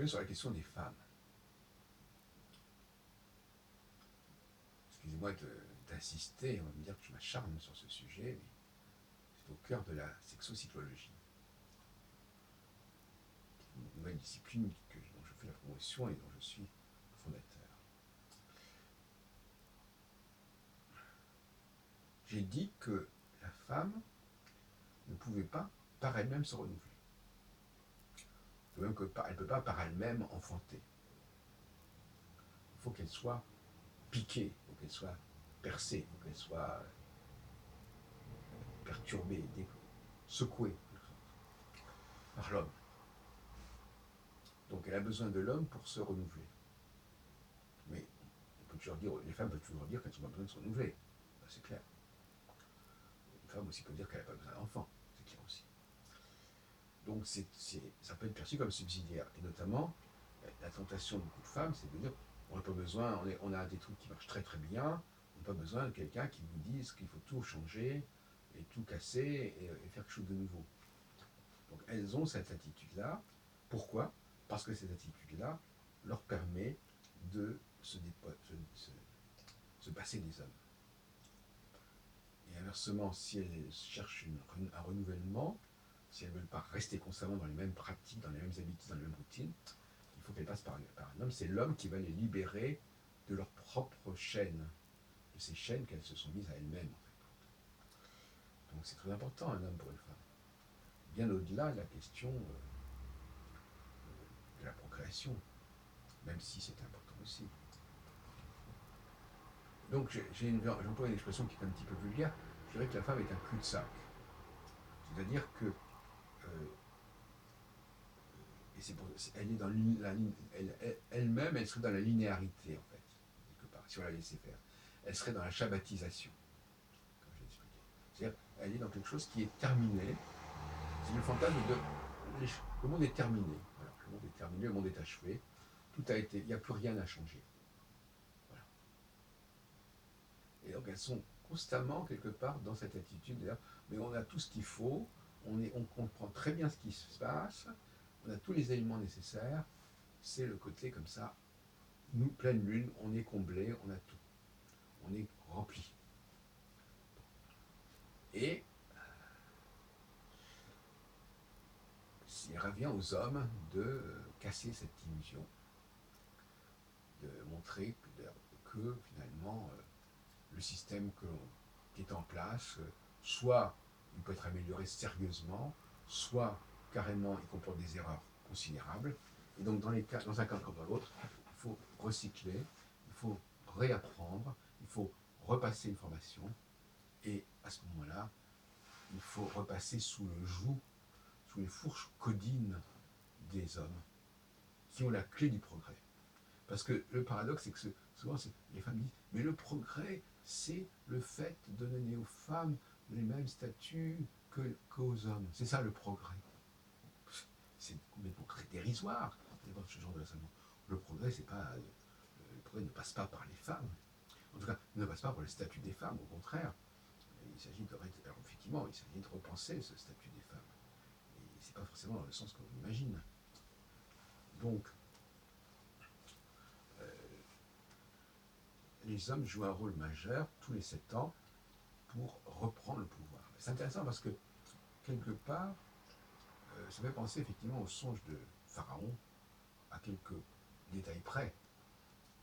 reviens sur la question des femmes. Excusez-moi d'insister, on va me dire que je m'acharne sur ce sujet, mais c'est au cœur de la sexocytologie. Une nouvelle discipline dont je fais la promotion et dont je suis le fondateur. J'ai dit que la femme ne pouvait pas par elle-même se renouveler. De même qu'elle ne peut pas par elle-même enfanter. Il faut qu'elle soit piquée, il faut qu'elle soit percée, il faut qu'elle soit perturbée, secouée par l'homme. Donc elle a besoin de l'homme pour se renouveler. Mais on peut toujours dire, les femmes peuvent toujours dire qu'elles n'ont pas besoin de se renouveler. Ben, c'est clair. Une femme aussi peut dire qu'elle n'a pas besoin d'enfant. C'est clair aussi. Donc ça peut être perçu comme subsidiaire. Et notamment, la tentation de beaucoup de femmes, c'est de dire on n'a pas besoin, on a des trucs qui marchent très très bien, on n'a pas besoin de quelqu'un qui vous dise qu'il faut tout changer et tout casser et faire quelque chose de nouveau. Donc elles ont cette attitude-là. Pourquoi? Parce que cette attitude-là leur permet de se passer des hommes. Et inversement, si elles cherchent un renouvellement, si elles ne veulent pas rester constamment dans les mêmes pratiques, dans les mêmes habitudes, dans les mêmes routines, il faut qu'elles passent par un homme. C'est l'homme qui va les libérer de leur propre chaîne, de ces chaînes qu'elles se sont mises à elles-mêmes. En fait. Donc c'est très important, un homme pour une femme. Bien au-delà de la question de la procréation, même si c'est important aussi. Donc j'emploie une expression qui est un petit peu vulgaire, je dirais que la femme est un cul-de-sac. C'est-à-dire que et elle est dans elle-même, elle serait dans la linéarité en fait, quelque part, si on la laissait faire. Elle serait dans la shabbatisation, comme j'ai expliqué. C'est-à-dire, elle est dans quelque chose qui est terminé. C'est le fantasme de le monde est terminé. Voilà, le monde est terminé, le monde est achevé. Tout a été, il n'y a plus rien à changer. Voilà. Et donc elles sont constamment quelque part dans cette attitude de dire, mais on a tout ce qu'il faut, on comprend très bien ce qui se passe, on a tous les éléments nécessaires, c'est le côté comme ça, nous, pleine lune, on est comblé, on a tout, on est rempli. Et il revient aux hommes de casser cette illusion, de montrer que finalement, le système qui est en place, soit il peut être amélioré sérieusement, soit carrément il comporte des erreurs considérables. Et donc dans un cas comme dans l'autre, il faut recycler, il faut réapprendre, il faut repasser une formation, et à ce moment-là, il faut repasser sous le joug, sous les fourches codines des hommes, qui ont la clé du progrès. Parce que le paradoxe, c'est que souvent les femmes disent mais le progrès, c'est le fait de donner aux femmes les mêmes statuts qu'aux hommes. C'est ça le progrès. C'est complètement dérisoire d'avoir ce genre de raisonnement. Le progrès, c'est pas, le progrès ne passe pas par les femmes. En tout cas, ne passe pas par le statut des femmes, au contraire. Il s'agit effectivement, il s'agit de repenser ce statut des femmes. Et c'est pas forcément dans le sens qu'on imagine. Donc, les hommes jouent un rôle majeur tous les 7 ans pour reprendre le pouvoir. C'est intéressant parce que, quelque part, ça fait penser effectivement au songe de Pharaon, à quelques détails près.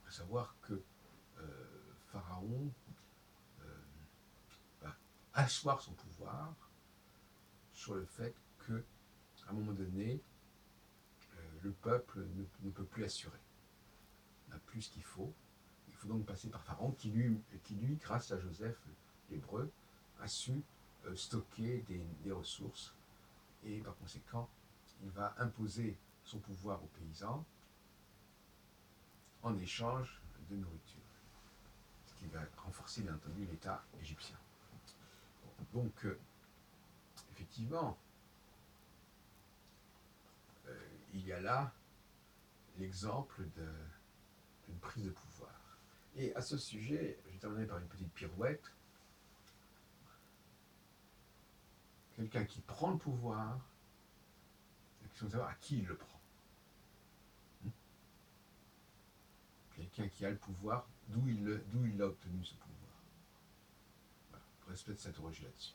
À savoir que Pharaon va asseoir son pouvoir sur le fait qu'à un moment donné, le peuple ne peut plus assurer, n'a plus ce qu'il faut. Il faut donc passer par Pharaon qui lui, grâce à Joseph l'Hébreu, a su stocker des ressources et par conséquent, il va imposer son pouvoir aux paysans en échange de nourriture, ce qui va renforcer bien entendu l'État égyptien. Donc, effectivement, il y a là l'exemple d'une prise de pouvoir. Et à ce sujet, je vais terminer par une petite pirouette. Quelqu'un qui prend le pouvoir, la question de savoir à qui il le prend. quelqu'un qui a le pouvoir, d'où il a obtenu ce pouvoir. Voilà. Il faudrait peut-être s'interroger là-dessus.